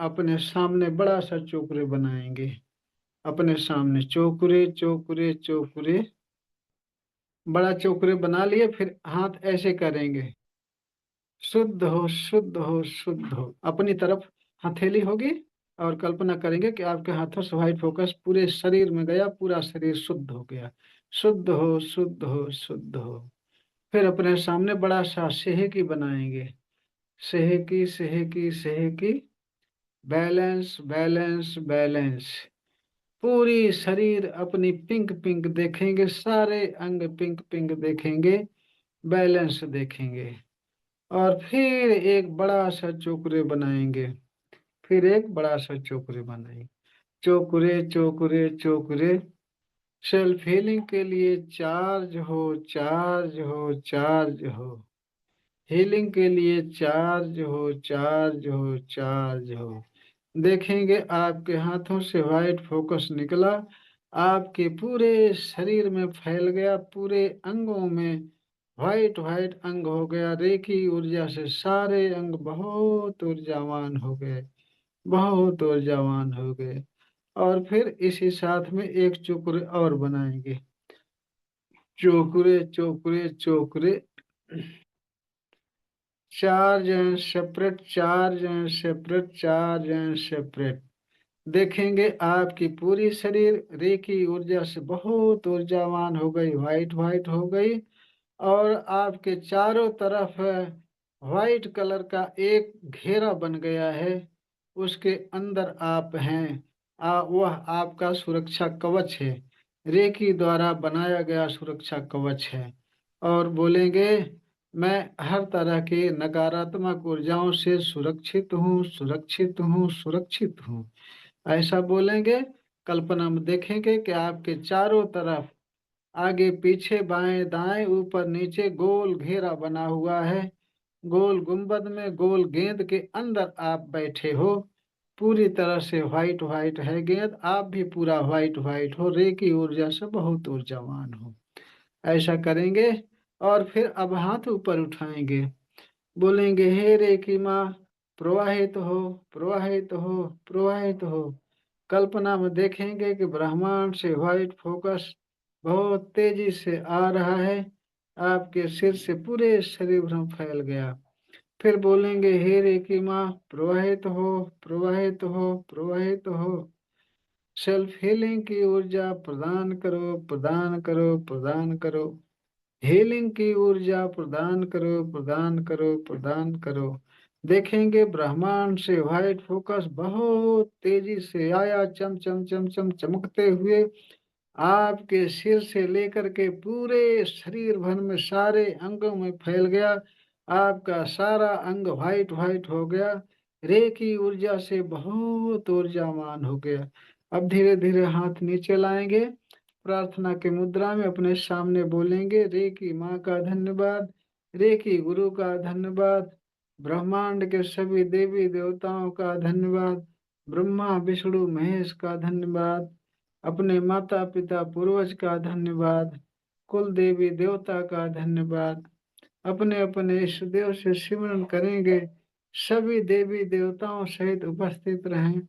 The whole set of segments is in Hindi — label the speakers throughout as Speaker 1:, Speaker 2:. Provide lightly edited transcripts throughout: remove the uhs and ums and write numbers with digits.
Speaker 1: अपने सामने बड़ा सा चोकरे बनाएंगे। अपने सामने चोकरे चोकरे चोकरे, बड़ा चोकरे बना लिए। फिर हाथ ऐसे करेंगे, शुद्ध हो शुद्ध हो शुद्ध हो। अपनी तरफ हथेली होगी और कल्पना करेंगे कि आपके हाथों से व्हाइट फोकस पूरे शरीर में गया, पूरा शरीर शुद्ध हो गया। शुद्ध हो शुद्ध हो शुद्ध हो। फिर अपने सामने बड़ा सा सेहकी बनाएंगे, सेहकी सेहकी सेहकी, बैलेंस बैलेंस बैलेंस। पूरी शरीर अपनी पिंक पिंक देखेंगे, सारे अंग पिंक पिंक देखेंगे, बैलेंस देखेंगे। और फिर एक बड़ा सा चोकरे बनाएंगे, फिर एक बड़ा सा चोकरे बनाएंगे। चोकरे चोकरे चोकरे, सेल्फ हीलिंग के लिए चार्ज हो चार्ज हो चार्ज हो। हीलिंग के लिए चार्ज हो चार्ज हो चार्ज हो। देखेंगे आपके हाथों से व्हाइट फोकस निकला, आपके पूरे शरीर में फैल गया, पूरे अंगों में व्हाइट व्हाइट अंग हो गया। रेकी ऊर्जा से सारे अंग बहुत ऊर्जावान हो गए, बहुत ऊर्जावान हो गए। और फिर इसी साथ में एक चोकरे और बनाएंगे, चोकरे चोकरे चोकरे, charge and separate, charge and separate, charge and separate. देखेंगे आपकी पूरी शरीर रेकी ऊर्जा से बहुत ऊर्जावान हो गई, व्हाइट व्हाइट हो गई। और आपके चारों तरफ व्हाइट कलर का एक घेरा बन गया है, उसके अंदर आप हैं। वह आपका सुरक्षा कवच है, रेकी द्वारा बनाया गया सुरक्षा कवच है। और बोलेंगे, मैं हर तरह के नकारात्मक ऊर्जाओं से सुरक्षित हूँ, सुरक्षित हूँ, सुरक्षित हूँ। ऐसा बोलेंगे। कल्पना में देखेंगे कि आपके चारों तरफ, आगे पीछे बाएं दाएं ऊपर नीचे गोल घेरा बना हुआ है। गोल गुंबद में गोल गेंद के अंदर आप बैठे हो। पूरी तरह से व्हाइट व्हाइट है गेंद, आप भी पूरा व्हाइट व्हाइट हो, रे की ऊर्जा से बहुत ऊर्जावान हो। ऐसा करेंगे। और फिर अब हाथ ऊपर उठाएंगे, बोलेंगे, हे रे की माँ, प्रवाहित हो प्रवाहित हो प्रवाहित हो। कल्पना में देखेंगे कि ब्रह्मांड से व्हाइट फोकस बहुत तेजी से आ रहा है, आपके सिर से पूरे शरीर में फैल गया। फिर बोलेंगे, हे रेकी माँ, प्रवाहित हो प्रवाहित हो प्रवाहित हो। सेल्फ हीलिंग की ऊर्जा प्रदान करो प्रदान करो प्रदान करो। हीलिंग की ऊर्जा प्रदान करो प्रदान करो प्रदान करो। देखेंगे ब्रह्मांड से व्हाइट फोकस बहुत तेजी से आया, चम चम चम चम चमकते हुए आपके सिर से लेकर के पूरे शरीर भर में सारे अंगों में फैल गया। आपका सारा अंग व्हाइट व्हाइट हो गया, रे की ऊर्जा से बहुत ऊर्जावान हो गया। अब धीरे धीरे हाथ नीचे लाएंगे, प्रार्थना के मुद्रा में अपने सामने बोलेंगे, रे की माँ का धन्यवाद, रे की गुरु का धन्यवाद, ब्रह्मांड के सभी देवी देवताओं का धन्यवाद, ब्रह्मा विष्णु महेश का धन्यवाद, अपने माता पिता पूर्वज का धन्यवाद, कुल देवी देवता का धन्यवाद। अपने अपने इष्ट देव से सिमरन करेंगे, सभी देवी देवताओं सहित उपस्थित रहें।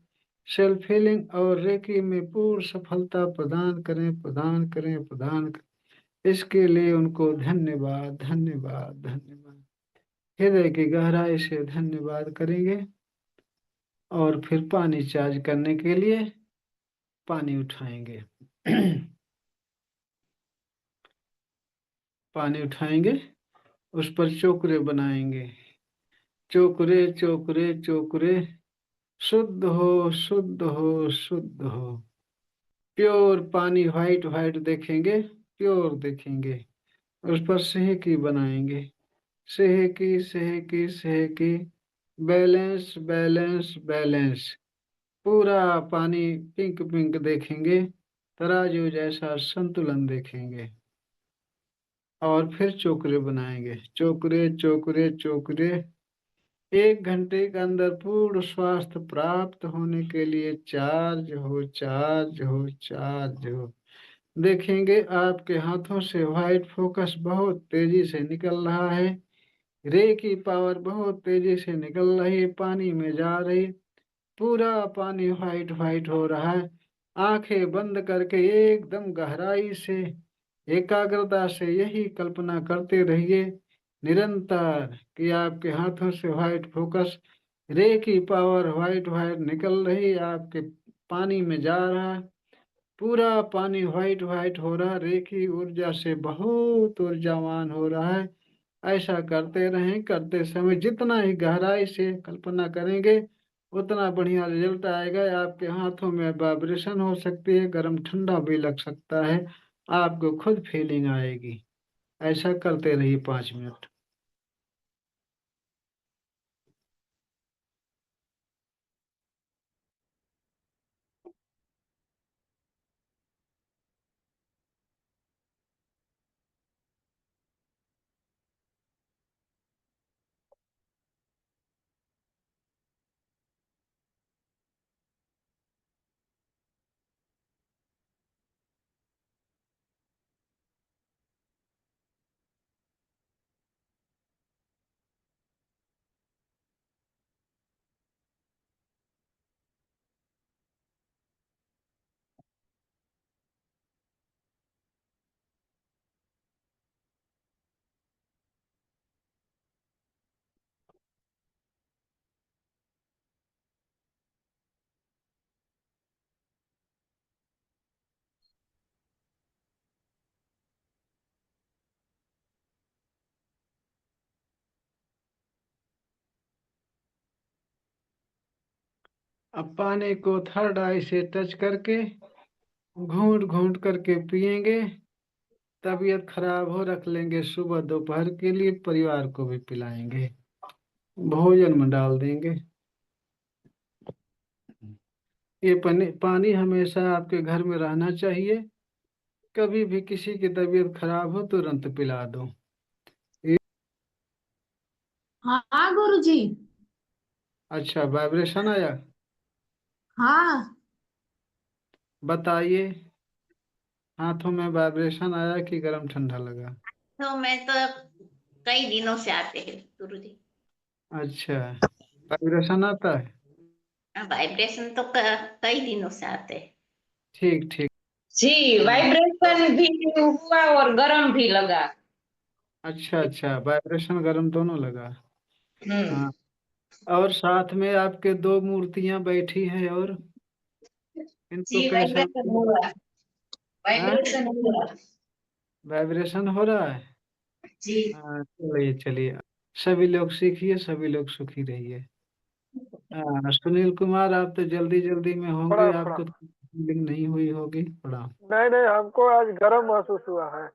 Speaker 1: सेल्फ हीलिंग और रेकी में पूर्ण सफलता प्रदान करें प्रदान करें प्रदान करें। इसके लिए उनको धन्यवाद धन्यवाद धन्यवाद, हृदय की गहराई से धन्यवाद करेंगे। और फिर पानी चार्ज करने के लिए पानी उठाएंगे। पानी उठाएंगे, उस पर चोकरे बनाएंगे, चोकरे चोकरे चोकरे, शुद्ध हो शुद्ध हो शुद्ध हो। प्योर पानी व्हाइट व्हाइट देखेंगे, प्योर देखेंगे। उस पर सेहकी बनाएंगे, सेहकी सेहकी सेहकी, बैलेंस बैलेंस बैलेंस। पूरा पानी पिंक पिंक देखेंगे, तराजू जैसा संतुलन देखेंगे। और फिर चोकरे बनाएंगे, चोकरे चोकरे चोकरे। 1 घंटे के अंदर पूर्ण स्वास्थ्य प्राप्त होने के लिए चार्ज हो चार्ज हो चार्ज हो। देखेंगे आपके हाथों से व्हाइट फोकस बहुत तेजी से निकल रहा है, रे की पावर बहुत तेजी से निकल रही है, पानी में जा रही। पूरा पानी व्हाइट व्हाइट हो रहा है। आंखें बंद करके एकदम गहराई से, एकाग्रता से यही कल्पना करते रहिए निरंतर कि आपके हाथों से व्हाइट फोकस रे की पावर व्हाइट व्हाइट निकल रही, आपके पानी में जा रहा है। पूरा पानी व्हाइट व्हाइट हो रहा, रे की ऊर्जा से बहुत ऊर्जावान हो रहा है। ऐसा करते रहें। करते समय जितना ही गहराई से कल्पना करेंगे उतना बढ़िया रिजल्ट आएगा। आपके हाथों में वाइब्रेशन हो सकती है, गर्म ठंडा भी लग सकता है, आपको खुद फीलिंग आएगी। ऐसा करते रहिए 5 मिनट। अब पानी को थर्ड आई से टच करके घूंट घूंट करके पिएंगे। तबीयत खराब हो रख लेंगे, सुबह दोपहर के लिए परिवार को भी पिलाएंगे, भोजन में डाल देंगे। ये पानी हमेशा आपके घर में रहना चाहिए। कभी भी किसी की तबीयत खराब हो तुरंत पिला दो। ये-
Speaker 2: हाँ गुरुजी।
Speaker 1: अच्छा, वाइब्रेशन आया?
Speaker 2: हाँ।
Speaker 1: बताइए, हाथों में वाइब्रेशन आया कि गर्म ठंडा लगा?
Speaker 2: तो मैं तो कई दिनों से आते हैं गुरुजी।
Speaker 1: अच्छा, वाइब्रेशन आता है।
Speaker 2: वाइब्रेशन तो कई दिनों से आते हैं।
Speaker 1: ठीक ठीक।
Speaker 3: जी,
Speaker 1: हाँ,
Speaker 3: वाइब्रेशन भी हुआ और गर्म भी लगा।
Speaker 1: अच्छा अच्छा, वाइब्रेशन गर्म दोनों लगा।
Speaker 3: हम्म।
Speaker 1: हाँ, और साथ में आपके दो मूर्तियां बैठी हैं, और इनको
Speaker 3: जी,
Speaker 1: कैसा
Speaker 3: वाइब्रेशन
Speaker 1: लगा?
Speaker 3: हुआ।
Speaker 1: हाँ,
Speaker 3: वाइब्रेशन हुआ।
Speaker 1: वाइब्रेशन हो रहा है।
Speaker 3: जी।
Speaker 1: हाँ, चलिए चलिए, सभी लोग सीखिए, सभी लोग सुखी रहिए। हाँ, सुनील कुमार, आप तो जल्दी जल्दी में होंगे,
Speaker 4: प्रणाम
Speaker 1: आपको
Speaker 4: प्रणाम।
Speaker 1: तो फीलिंग नहीं हुई होगी थोड़ा?
Speaker 4: नहीं नहीं, हमको आज गर्म महसूस हुआ है।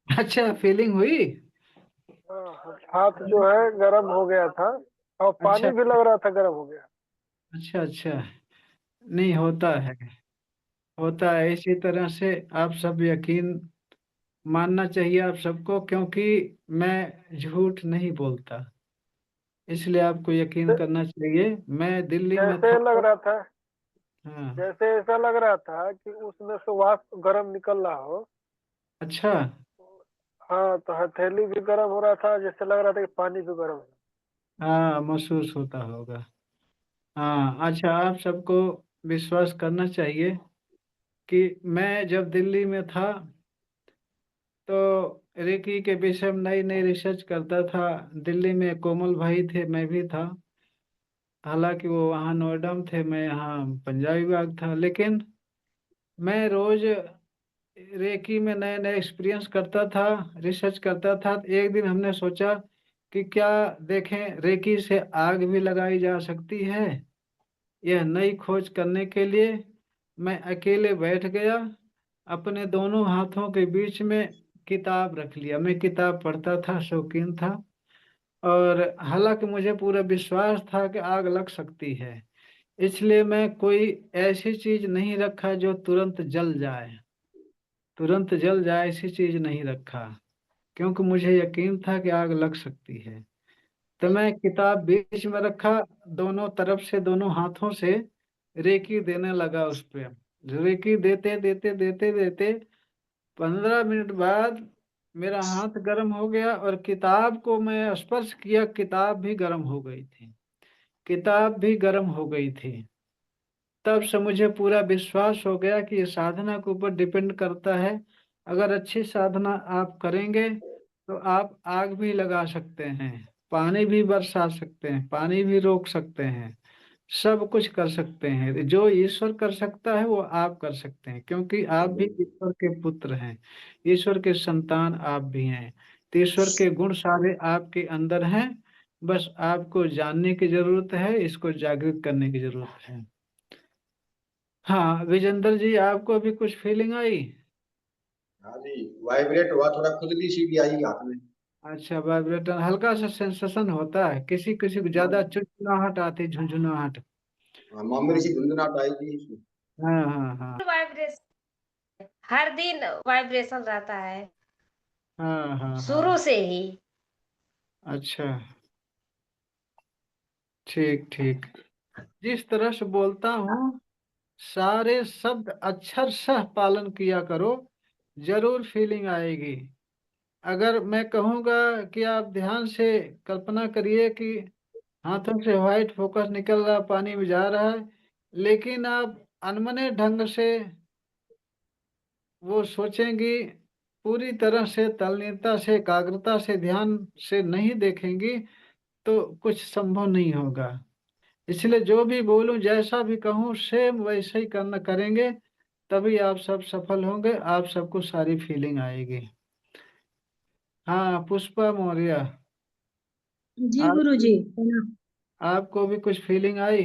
Speaker 1: अच्छा, फीलिंग हुई।
Speaker 4: हाँ, हाथ जो है गर्म हो गया था और
Speaker 1: अच्छा
Speaker 4: पानी भी लग रहा था गर्म हो गया।
Speaker 1: अच्छा अच्छा, नहीं होता है, होता है इसी तरह से। आप सब यकीन मानना चाहिए आप सबको, क्योंकि मैं झूठ नहीं बोलता, इसलिए आपको यकीन
Speaker 4: जैसे
Speaker 1: करना चाहिए। मैं दिल्ली में
Speaker 4: जैसे
Speaker 1: था
Speaker 4: लग रहा था,
Speaker 1: हाँ।
Speaker 4: जैसे ऐसा लग रहा था कि उसमें से वाष्प गर्म निकल रहा हो।
Speaker 1: अच्छा,
Speaker 4: हाँ, तो हथेली भी गर्म हो रहा था, जैसे लग रहा था कि पानी भी गर्म है।
Speaker 1: हाँ महसूस होता होगा। हाँ, अच्छा, आप सबको विश्वास करना चाहिए कि मैं जब दिल्ली में था तो रेकी के विषय में नई नई रिसर्च करता था। दिल्ली में कोमल भाई थे, मैं भी था। हालांकि वो वहाँ नोएडा में थे, मैं यहाँ पंजाबी बाग था, लेकिन मैं रोज रेकी में नए नए एक्सपीरियंस करता था, रिसर्च करता था। एक दिन हमने सोचा कि क्या देखें, रेकी से आग भी लगाई जा सकती है। यह नई खोज करने के लिए मैं अकेले बैठ गया, अपने दोनों हाथों के बीच में किताब रख लिया। मैं किताब पढ़ता था, शौकीन था। और हालांकि मुझे पूरा विश्वास था कि आग लग सकती है, इसलिए मैं कोई ऐसी चीज नहीं रखा जो तुरंत जल जाए। तुरंत जल जाए ऐसी चीज नहीं रखा, क्योंकि मुझे यकीन था कि आग लग सकती है। तो मैं किताब बीच में रखा, दोनों तरफ से, दोनों हाथों से रेकी देने लगा उस पे। रेकी देते देते देते देते 15 मिनट बाद मेरा हाथ गर्म हो गया, और किताब को मैं स्पर्श किया, किताब भी गर्म हो गई थी। किताब भी गर्म हो गई थी। तब से मुझे पूरा विश्वास हो गया कि ये साधना के ऊपर डिपेंड करता है। अगर अच्छी साधना आप करेंगे तो आप आग भी लगा सकते हैं, पानी भी बरसा सकते हैं, पानी भी रोक सकते हैं, सब कुछ कर सकते हैं। जो ईश्वर कर सकता है वो आप कर सकते हैं, क्योंकि आप भी ईश्वर के पुत्र हैं, ईश्वर के संतान आप भी हैं। तो ईश्वर के गुण सारे आपके अंदर हैं, बस आपको जानने की जरूरत है, इसको जागृत करने की जरूरत है। हाँ विजेंद्र जी, आपको अभी कुछ फीलिंग आई?
Speaker 5: हाँ जी, वाइब्रेट हुआ, थोड़ा खुजली सी भी आई हाथ में।
Speaker 1: अच्छा, वाइब्रेटर हल्का सा सेंसेशन होता है, किसी किसी को ज्यादा चुनचुनाहट आती, झुंझुनाहट।
Speaker 5: हाँ, मामूली सी धुंधनाहट आई थी।
Speaker 1: हाँ हाँ हाँ
Speaker 6: वाइब्रेशन हर दिन वाइब्रेशन रहता है
Speaker 1: हाँ हाँ
Speaker 6: शुरू
Speaker 1: हाँ।
Speaker 6: से ही।
Speaker 1: अच्छा, ठीक ठीक। जिस तरह से बोलता हूँ सारे शब्द अक्षर सह पालन किया करो, जरूर फीलिंग आएगी। अगर मैं कहूँगा कि आप ध्यान से कल्पना करिए कि हाथों से व्हाइट फोकस निकल रहा, पानी में जा रहा है, लेकिन आप अनमने ढंग से वो सोचेंगी, पूरी तरह से तल्लीनता से एकाग्रता से ध्यान से नहीं देखेंगी, तो कुछ संभव नहीं होगा। इसलिए जो भी बोलूं, जैसा भी कहूं, सेम वैसे ही करना करेंगे, तभी आप सब सफल होंगे, आप सबको सारी फीलिंग आएगी। हाँ पुष्पा मौर्य,
Speaker 7: जी
Speaker 1: आप
Speaker 7: गुरुजी प्रणाम।
Speaker 1: आपको भी कुछ फीलिंग आई?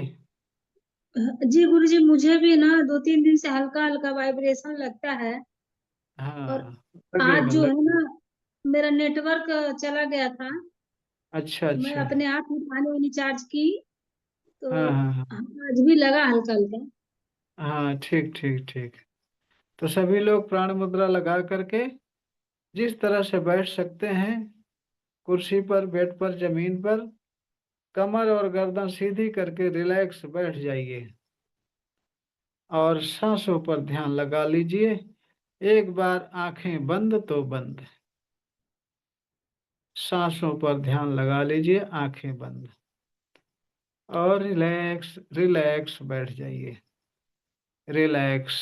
Speaker 7: जी गुरुजी, मुझे भी ना 2-3 दिन से हल्का हल्का वाइब्रेशन लगता है। और
Speaker 1: हाँ
Speaker 7: आज
Speaker 1: लगेगा
Speaker 7: जो है
Speaker 1: लगेगा।
Speaker 7: ना, मेरा नेटवर्क चला गया था।
Speaker 1: अच्छा
Speaker 7: मैं
Speaker 1: अच्छा।
Speaker 7: अपने आप ही पानी वानी चार्ज की, तो
Speaker 1: हाँ हाँ हाँ
Speaker 7: आज भी लगा हल्का हल्का।
Speaker 1: हाँ, ठीक ठीक ठीक। तो सभी लोग प्राण मुद्रा लगा करके जिस तरह से बैठ सकते हैं, कुर्सी पर, बेड पर, जमीन पर, कमर और गर्दन सीधी करके रिलैक्स बैठ जाइए और सांसों पर ध्यान लगा लीजिए। एक बार आंखें बंद तो बंद, सांसों पर ध्यान लगा लीजिए, आंखें बंद, और रिलैक्स रिलैक्स बैठ जाइए। Relax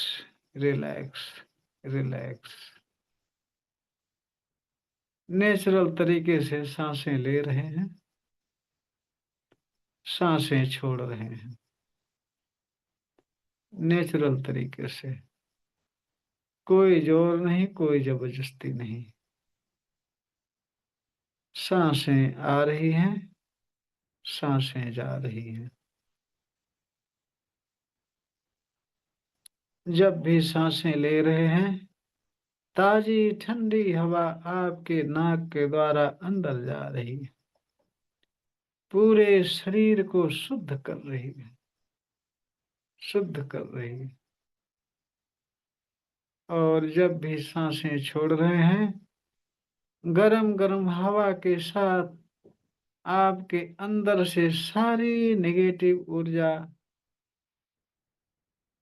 Speaker 1: relax relax. नेचुरल तरीके से सांसें ले रहे हैं, सांसें छोड़ रहे हैं, नेचुरल तरीके से, कोई जोर नहीं, कोई जबरदस्ती नहीं। सांसें आ रही हैं, सांसें जा रही हैं। जब भी सांसें ले रहे हैं, ताजी ठंडी हवा आपके नाक के द्वारा अंदर जा रही है, पूरे शरीर को शुद्ध कर रही है, शुद्ध कर रही है। और जब भी सांसें छोड़ रहे हैं, गरम गरम हवा के साथ आपके अंदर से सारी नेगेटिव ऊर्जा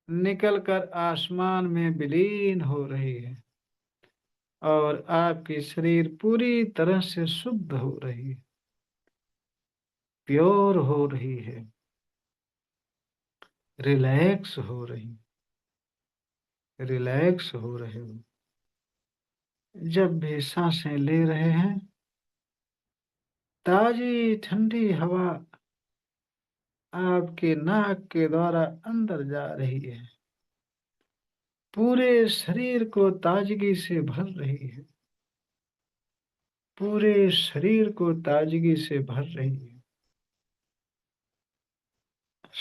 Speaker 1: निकलकर आसमान में विलीन हो रही है, और आपकी शरीर पूरी तरह से शुद्ध हो रही है, प्योर हो रही है, रिलैक्स हो रही, रिलैक्स हो रहे हो। जब भी सांसें ले रहे हैं, ताजी ठंडी हवा आपके नाक के द्वारा अंदर जा रही है, पूरे शरीर को ताजगी से भर रही है, पूरे शरीर को ताजगी से भर रही है,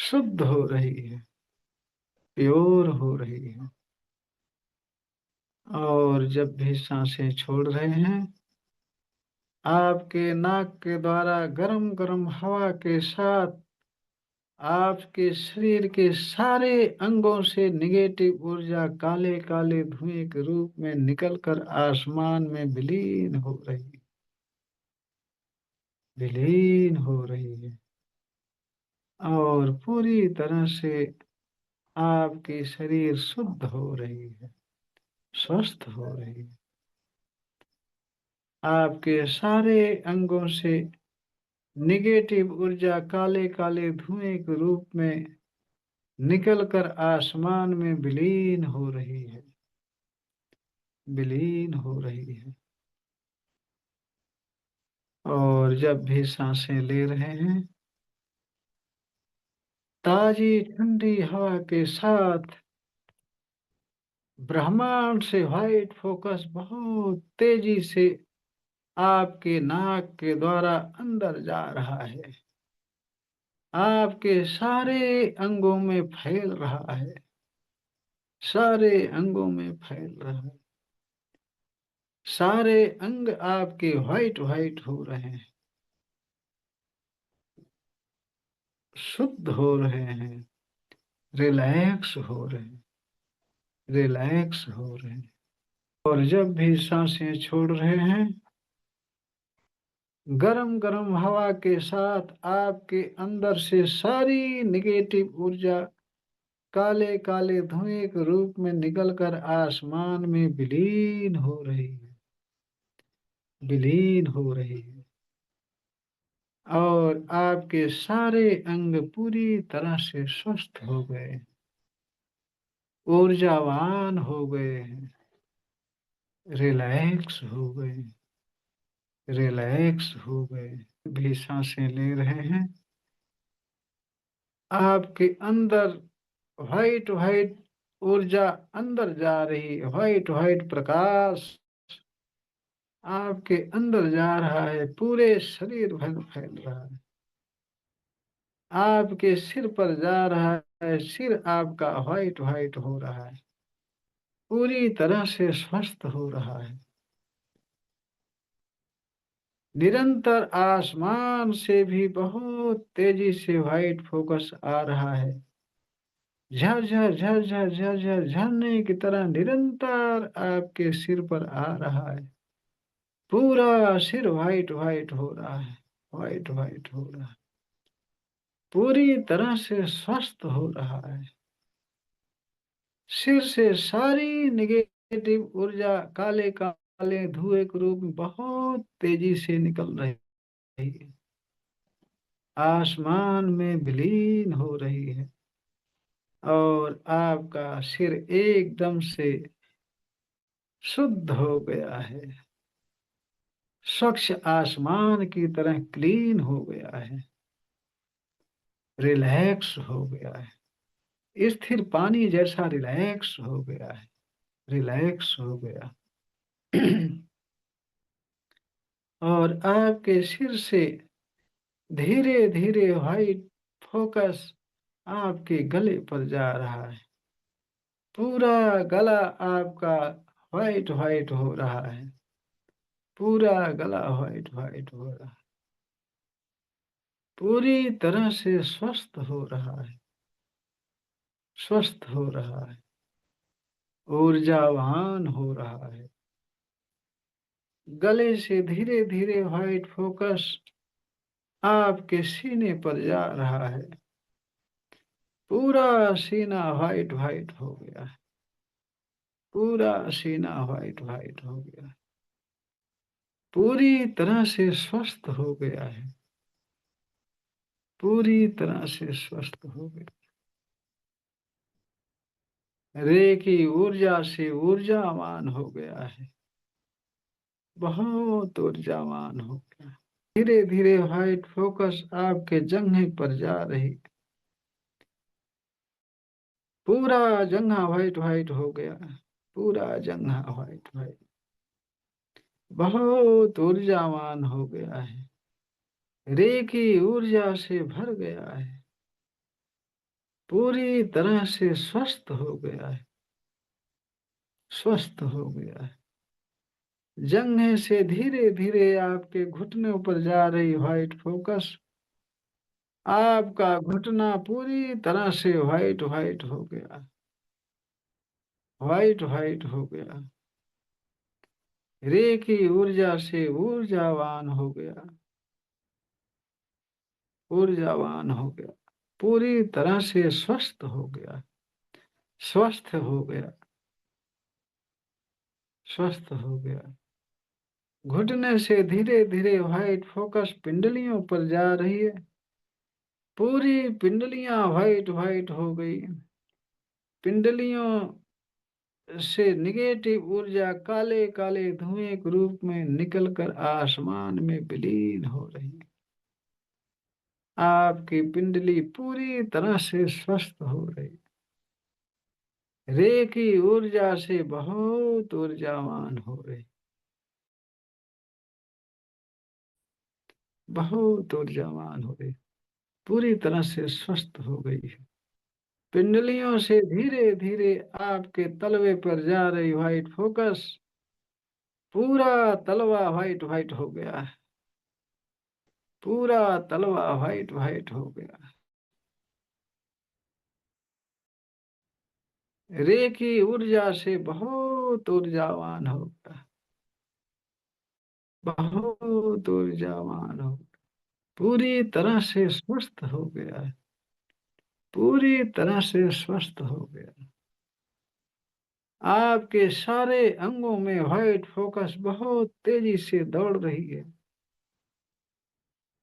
Speaker 1: शुद्ध हो रही है, प्योर हो रही है। और जब भी सांसें छोड़ रहे हैं, आपके नाक के द्वारा गरम गरम हवा के साथ आपके शरीर के सारे अंगों से निगेटिव ऊर्जा काले काले धुएं के रूप में निकलकर आसमान में विलीन हो रही है, विलीन हो रही है, और पूरी तरह से आपकी शरीर शुद्ध हो रही है, स्वस्थ हो रही है। आपके सारे अंगों से निगेटिव ऊर्जा काले काले धुएं के रूप में निकलकर आसमान में विलीन हो रही है, विलीन हो रही है। और जब भी सांसें ले रहे हैं, ताजी ठंडी हवा के साथ ब्रह्मांड से व्हाइट फोकस बहुत तेजी से आपके नाक के द्वारा अंदर जा रहा है, आपके सारे अंगों में फैल रहा है, सारे अंगों में फैल रहा है। सारे अंग आपके व्हाइट व्हाइट हो रहे हैं, शुद्ध हो रहे हैं, रिलैक्स हो रहे हैं, रिलैक्स हो रहे हैं। और जब भी सांसें छोड़ रहे हैं, गरम गरम हवा के साथ आपके अंदर से सारी निगेटिव ऊर्जा काले काले धुएं के रूप में निकलकर आसमान में विलीन हो रही है, विलीन हो रही है। और आपके सारे अंग पूरी तरह से स्वस्थ हो गए, ऊर्जावान हो गए हैं, रिलैक्स हो गए, रिलैक्स हो गए। भी सांसें ले रहे हैं, आपके अंदर व्हाइट व्हाइट ऊर्जा अंदर जा रही है, व्हाइट व्हाइट प्रकाश आपके अंदर जा रहा है, पूरे शरीर भर फैल रहा है, आपके सिर पर जा रहा है, सिर आपका व्हाइट व्हाइट हो रहा है, पूरी तरह से स्वस्थ हो रहा है। निरंतर आसमान से भी बहुत तेजी से व्हाइट फोकस आ रहा है, झरझर झरझर झरझर झरने की तरह निरंतर आपके सिर पर आ रहा है, पूरा सिर व्हाइट व्हाइट हो रहा है, व्हाइट व्हाइट हो रहा है, पूरी तरह से स्वस्थ हो रहा है। सिर से सारी निगेटिव ऊर्जा काले काले धुएं के रूप में बहुत तेजी से निकल रही है, आसमान में विलीन हो रही है। और आपका सिर एकदम से शुद्ध हो गया है, स्वच्छ आसमान की तरह क्लीन हो गया है, रिलैक्स हो गया है, स्थिर पानी जैसा रिलैक्स हो गया है, रिलैक्स हो गया। और आपके सिर से धीरे धीरे व्हाइट फोकस आपके गले पर जा रहा है, पूरा गला आपका व्हाइट व्हाइट हो रहा है, पूरा गला व्हाइट व्हाइट हो रहा है, पूरी तरह से स्वस्थ हो रहा है, स्वस्थ हो रहा है, ऊर्जावान हो रहा है। गले से धीरे धीरे व्हाइट फोकस आपके सीने पर जा रहा है, पूरा सीना व्हाइट व्हाइट हो गया है, पूरा सीना व्हाइट व्हाइट हो गया, पूरी तरह से स्वस्थ हो गया है, पूरी तरह से स्वस्थ हो गया। रेकी ऊर्जा से ऊर्जावान हो गया है, बहुत ऊर्जावान हो गया। धीरे धीरे व्हाइट फोकस आपके जंघे पर जा रही, पूरा जंघा व्हाइट व्हाइट हो गया, पूरा जंघा व्हाइट व्हाइट, बहुत ऊर्जावान हो गया है, रेकी ऊर्जा से भर गया है, पूरी तरह से स्वस्थ हो गया है, स्वस्थ हो गया है। जंघे से धीरे धीरे आपके घुटनों पर जा रही व्हाइट फोकस, आपका घुटना पूरी तरह से व्हाइट व्हाइट हो गया, व्हाइट व्हाइट हो गया, रेकी ऊर्जा से ऊर्जावान हो गया, ऊर्जावान हो गया, पूरी तरह से स्वस्थ हो गया, स्वस्थ हो गया, स्वस्थ हो गया। घुटने से धीरे धीरे व्हाइट फोकस पिंडलियों पर जा रही है, पूरी पिंडलियां व्हाइट व्हाइट हो गई। पिंडलियों से निगेटिव ऊर्जा काले काले धुएं के रूप में निकलकर आसमान में विलीन हो रही है। आपकी पिंडली पूरी तरह से स्वस्थ हो रही है। रे की ऊर्जा से बहुत ऊर्जावान हो रही, बहुत ऊर्जावान हो रही, पूरी तरह से स्वस्थ हो गई है। पिंडलियों से धीरे धीरे आपके तलवे पर जा रही व्हाइट फोकस, पूरा तलवा व्हाइट व्हाइट हो गया है। पूरा तलवा व्हाइट व्हाइट हो गया। रे की ऊर्जा से बहुत ऊर्जावान हो गया, बहुत ऊर्जावान हो गया, पूरी तरह से स्वस्थ हो गया है, पूरी तरह से स्वस्थ हो गया। आपके सारे अंगों में व्हाइट फोकस बहुत तेजी से दौड़ रही है।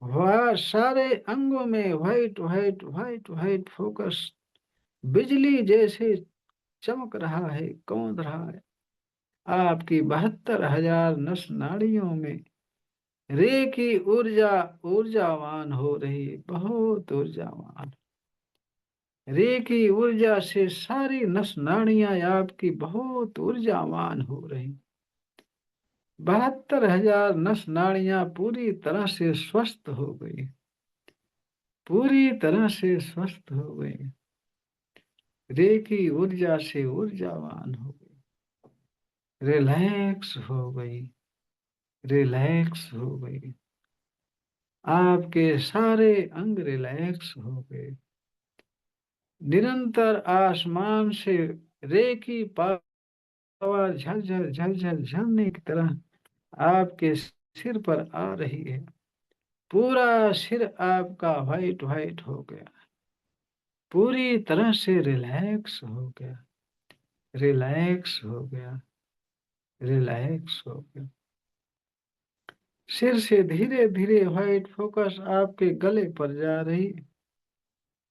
Speaker 1: वह सारे अंगों में white white white white focus बिजली जैसे चमक रहा है, कौंध रहा है। आपकी 72,000 नस नाड़ियों में रे की ऊर्जा ऊर्जावान हो रही है, बहुत ऊर्जावान। रे की ऊर्जा से सारी नस नाड़ियां आपकी बहुत ऊर्जावान हो रही। 72,000 नस नाड़ियां पूरी तरह से स्वस्थ हो गई, पूरी तरह से स्वस्थ हो गई। रे की ऊर्जा से ऊर्जावान हो गई, रिलैक्स हो गई, रिलैक्स हो गई। आपके सारे अंग रिलैक्स हो गए। निरंतर आसमान से रे की पावर झरझर झरझर झरने की तरह आपके सिर पर आ रही है। पूरा सिर आपका व्हाइट व्हाइट हो गया, पूरी तरह से रिलैक्स हो गया, रिलैक्स हो गया, रिलैक्स हो गया। सिर से धीरे धीरे व्हाइट फोकस आपके गले पर जा रही।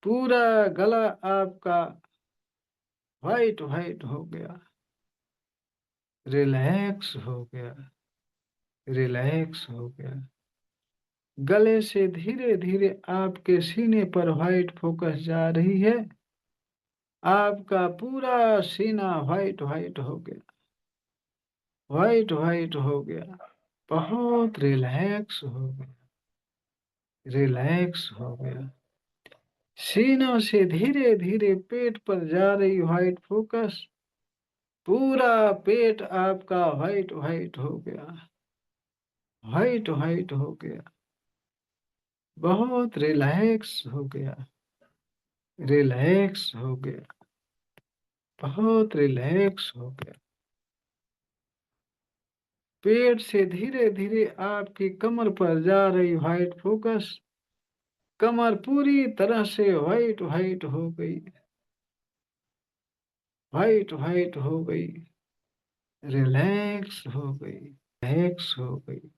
Speaker 1: पूरा गला आपका व्हाइट व्हाइट हो गया, रिलैक्स हो गया, रिलैक्स हो गया। गले से धीरे धीरे आपके सीने पर व्हाइट फोकस जा रही है। आपका पूरा सीना व्हाइट व्हाइट हो गया, व्हाइट व्हाइट हो गया, बहुत रिलैक्स हो गया, रिलैक्स हो गया। सीनों से धीरे धीरे पेट पर जा रही व्हाइट फोकस, पूरा पेट आपका व्हाइट व्हाइट हो गया, व्हाइट व्हाइट हो गया, बहुत रिलैक्स हो गया, रिलैक्स हो गया, बहुत रिलैक्स हो गया। पेट से धीरे धीरे आपकी कमर पर जा रही व्हाइट फोकस, कमर पूरी तरह से व्हाइट व्हाइट हो गई, व्हाइट व्हाइट हो गई, रिलैक्स हो गई, रिलैक्स हो गई।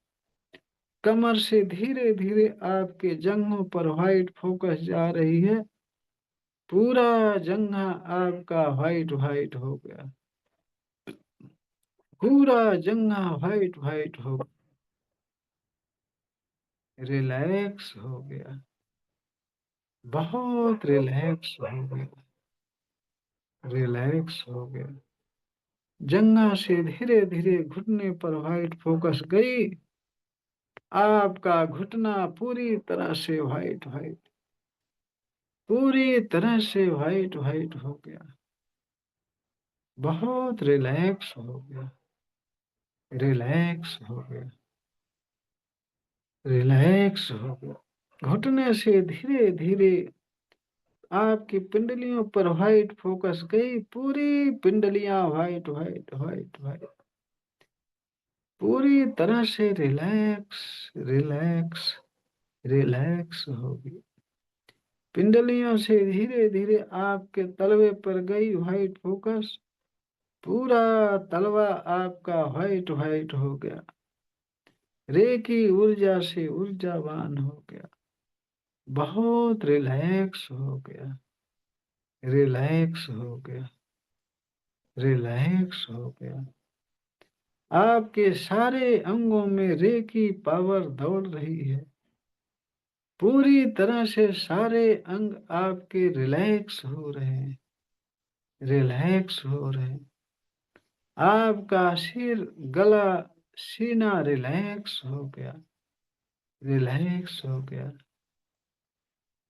Speaker 1: कमर से धीरे धीरे आपके जंघों पर व्हाइट फोकस जा रही है। पूरा जंघा आपका व्हाइट व्हाइट हो गया, पूरा जंघा व्हाइट व्हाइट हो, रिलैक्स हो गया, बहुत रिलैक्स हो गया, रिलैक्स हो गया। जंघा से धीरे धीरे घुटने पर व्हाइट फोकस गई। आपका घुटना पूरी तरह से व्हाइट व्हाइट, पूरी तरह से व्हाइट व्हाइट हो गया, बहुत रिलैक्स हो गया, रिलैक्स हो गया, रिलैक्स हो गया। घुटने से धीरे धीरे आपकी पिंडलियों पर व्हाइट फोकस गई। पूरी पिंडलियां व्हाइट व्हाइट व्हाइट व्हाइट, पूरी तरह से रिलैक्स रिलैक्स रिलैक्स होगी। पिंडलियों से धीरे धीरे आपके तलवे पर गई व्हाइट फोकस, पूरा तलवा आपका व्हाइट व्हाइट हो गया, रे की ऊर्जा से ऊर्जावान हो गया, बहुत रिलैक्स हो गया, रिलैक्स हो गया, रिलैक्स हो गया। आपके सारे अंगों में रे की पावर दौड़ रही है। पूरी तरह से सारे अंग आपके रिलैक्स हो रहे हैं, रिलैक्स हो रहे हैं। आपका सिर, गला, सीना रिलैक्स हो गया, रिलैक्स हो गया।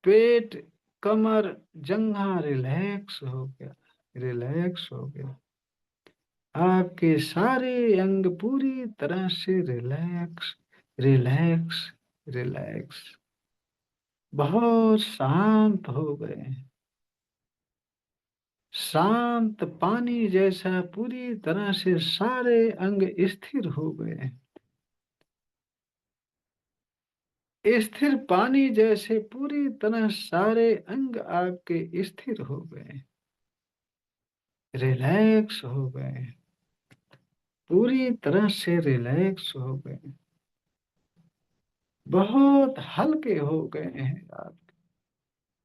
Speaker 1: पेट, कमर, जंघा रिलैक्स हो गया, रिलैक्स हो गया। आपके सारे अंग पूरी तरह से रिलैक्स, रिलैक्स, रिलैक्स, बहुत शांत हो गए हैं। शांत पानी जैसा पूरी तरह से सारे अंग स्थिर हो गए हैं। स्थिर पानी जैसे पूरी तरह सारे अंग आपके स्थिर हो गए, रिलैक्स हो गए, पूरी तरह से रिलैक्स हो गए, बहुत हल्के हो गए हैं आप।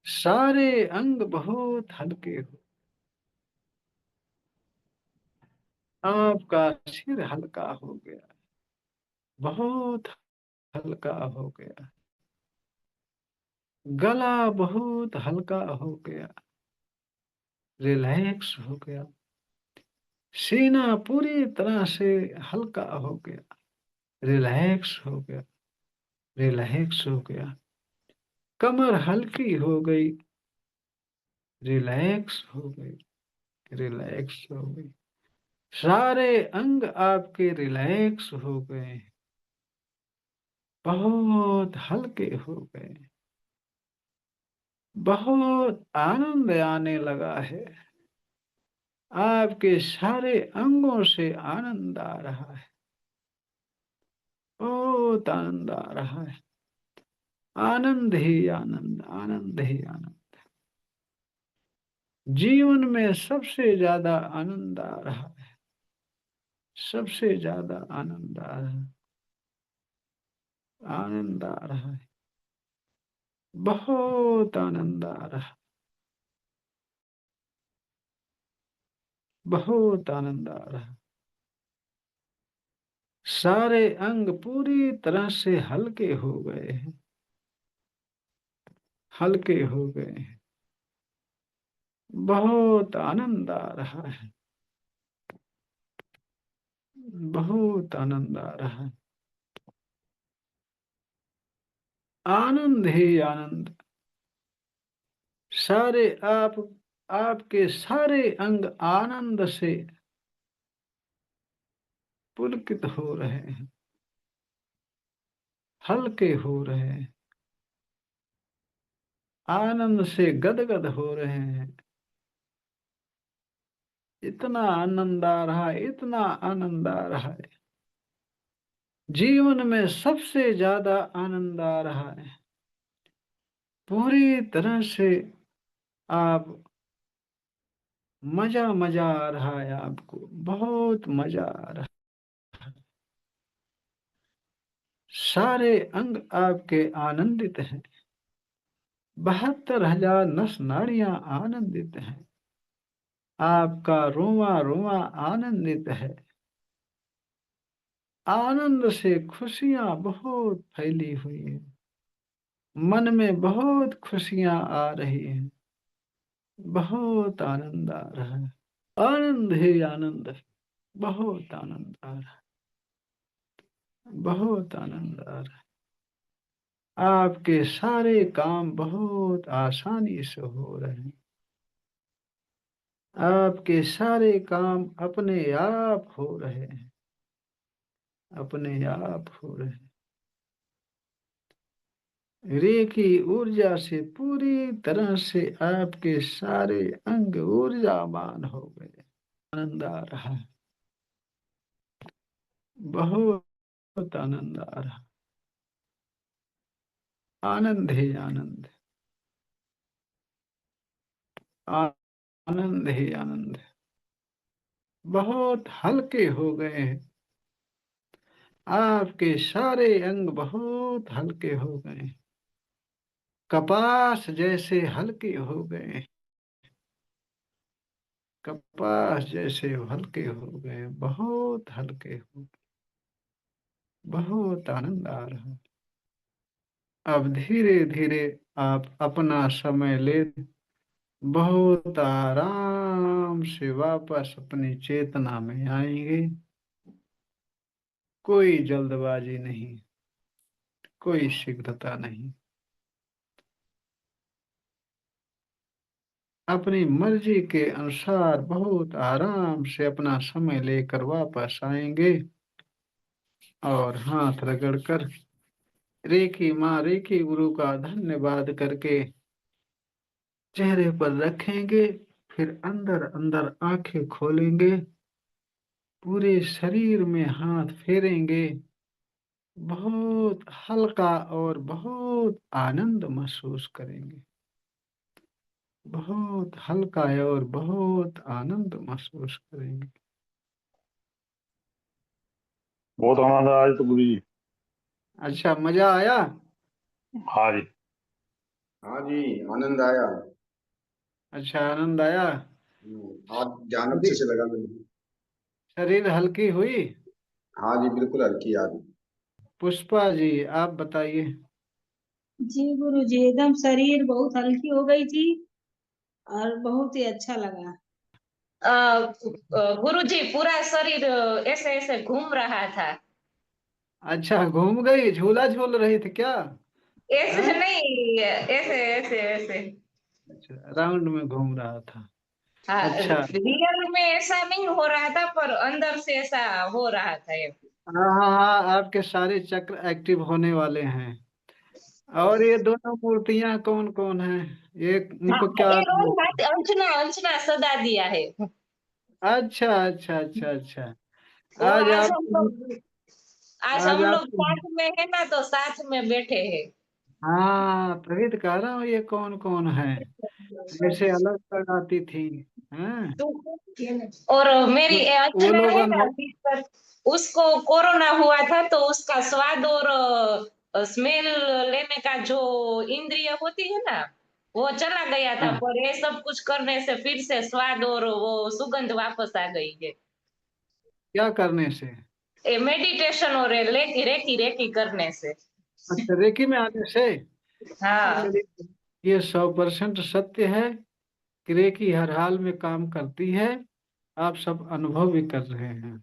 Speaker 1: सारे अंग बहुत हल्के हो। आपका सिर हल्का हो गया, बहुत हल्का हो गया। गला बहुत हल्का हो गया, रिलैक्स हो गया। सीना पूरी तरह से हल्का हो गया, रिलैक्स हो गया, रिलैक्स हो गया। कमर हल्की हो गई, रिलैक्स हो गई, रिलैक्स हो गई। सारे अंग आपके रिलैक्स हो गए, बहुत हल्के हो गए, बहुत आनंद आने लगा है। आपके सारे अंगों से आनंद आ रहा है, बहुत आनंद आ रहा है। आनंद ही आनंद, आनंद ही आनंद। जीवन में सबसे ज्यादा आनंद आ रहा है, सबसे ज्यादा आनंद आ रहा है, आनंद आ रहा है, बहुत आनंद आ रहा है, बहुत आनंद आ रहा है। सारे अंग पूरी तरह से हल्के हो गए हैं, हल्के हो गए हैं। बहुत आनंद आ रहा है, बहुत आनंद आ रहा है। आनंद ही आनंद। सारे आपके सारे अंग आनंद से पुलकित हो रहे हैं, हल्के हो रहे हैं, आनंद से गदगद हो रहे हैं। इतना आनंद आ रहा है, इतना आनंद आ रहा है। जीवन में सबसे ज्यादा आनंद आ रहा है। पूरी तरह से आप मजा मजा आ रहा है, आपको बहुत मजा आ रहा है। सारे अंग आपके आनंदित हैं। 72,000 नस नाड़ियां आनंदित हैं। आपका रोवा रोवा आनंदित है। आनंद से खुशियां बहुत फैली हुई हैं। मन में बहुत खुशियां आ रही हैं, बहुत आनंद आ रहा है। आनंद ही आनंद है, बहुत आनंद आ रहा है, बहुत आनंद आ रहा है। आपके सारे काम बहुत आसानी से हो रहे हैं। आपके सारे काम अपने आप हो रहे हैं, अपने आप हो रहे हैं। रे की ऊर्जा से पूरी तरह से आपके सारे अंग ऊर्जावान हो गए। आनंद आ रहा है, बहुत आनंद आ रहा है। आनंद ही आनंद, आनंद ही आनंद। बहुत हल्के हो गए हैं। आपके सारे अंग बहुत हल्के हो गए हैं। कपास जैसे हल्के हो गए, कपास जैसे हल्के हो गए, बहुत हल्के हो गए, बहुत आनंद आ रहा है। अब धीरे धीरे आप अपना समय ले बहुत आराम से वापस अपनी चेतना में आएंगे। कोई जल्दबाजी नहीं, कोई शीघ्रता नहीं, अपनी मर्जी के अनुसार बहुत आराम से अपना समय लेकर वापस आएंगे और हाथ रगड़कर रेकी माँ रेकी गुरु का धन्यवाद करके चेहरे पर रखेंगे। फिर अंदर अंदर आंखें खोलेंगे, पूरे शरीर में हाथ फेरेंगे, बहुत हल्का और बहुत आनंद महसूस करेंगे, बहुत हल्का और बहुत आनंद महसूस करेंगे।
Speaker 8: बहुत आनंद आया तो गुरु जी।
Speaker 1: अच्छा, मजा आया?
Speaker 8: हाँ जी।
Speaker 5: हाँ जी, आनंद आया।
Speaker 1: अच्छा, आनंद आया।
Speaker 5: आज ध्यान अच्छे से लगा मेरे।
Speaker 1: शरीर हल्की हुई?
Speaker 5: हाँ जी, बिल्कुल हल्की आज।
Speaker 1: पुष्पा जी, आप बताइए।
Speaker 7: जी गुरु जी, एकदम शरीर बहुत हल्की हो गई थी और बहुत ही अच्छा लगा।
Speaker 3: गुरु जी पूरा शरीर ऐसे ऐसे घूम रहा था।
Speaker 1: अच्छा, घूम गई, झूला झूल रही थी क्या?
Speaker 3: ऐसे
Speaker 1: हैं?
Speaker 3: नहीं, ऐसे ऐसे ऐसे।
Speaker 1: अच्छा, राउंड में घूम रहा था।
Speaker 3: हाँ,
Speaker 1: अच्छा,
Speaker 3: रियल में ऐसा नहीं हो रहा था पर अंदर से ऐसा हो रहा था ये।
Speaker 1: हाँ हाँ हाँ, आपके सारे चक्र एक्टिव होने वाले हैं। और ये दोनों मूर्तियां कौन कौन है? एक
Speaker 3: हाँ,
Speaker 1: उनको क्या
Speaker 3: ये
Speaker 1: नाम
Speaker 3: रोज
Speaker 1: है?
Speaker 3: रात अंजना अंजना सदा दिया है।
Speaker 1: अच्छा अच्छा अच्छा अच्छा।
Speaker 3: और
Speaker 1: आज
Speaker 3: आज
Speaker 1: आप
Speaker 3: हम लोग आज
Speaker 1: आज
Speaker 3: हम
Speaker 1: आप
Speaker 3: लोग साथ में है ना, तो साथ में बैठे हैं।
Speaker 1: हाँ, तभी तो कह रहा हूँ ये कौन कौन है, जैसे अलग लगाती थी। हैं?
Speaker 3: और मेरी
Speaker 1: वो
Speaker 3: ये
Speaker 1: वो
Speaker 3: अंजना
Speaker 1: लोग
Speaker 3: है ना
Speaker 1: अनुभव।
Speaker 3: सिस्टर, उसको कोरोना हुआ था तो उसका स्वाद और स्मेल लेने का जो इंद्रिय होती है ना, वो चला गया था।
Speaker 1: हाँ,
Speaker 3: पर ये सब कुछ करने से फिर से स्वाद और वो सुगंध वापस आ गई है।
Speaker 1: क्या करने से?
Speaker 3: ये मेडिटेशन और ये रेकी रेकी रेकी करने से।
Speaker 1: अच्छा, रेकी में आने से?
Speaker 3: हाँ।
Speaker 1: चलिए, ये 100% सत्य है कि रेकी हर हाल में काम करती है। आप सब अनुभव भी कर रहे हैं।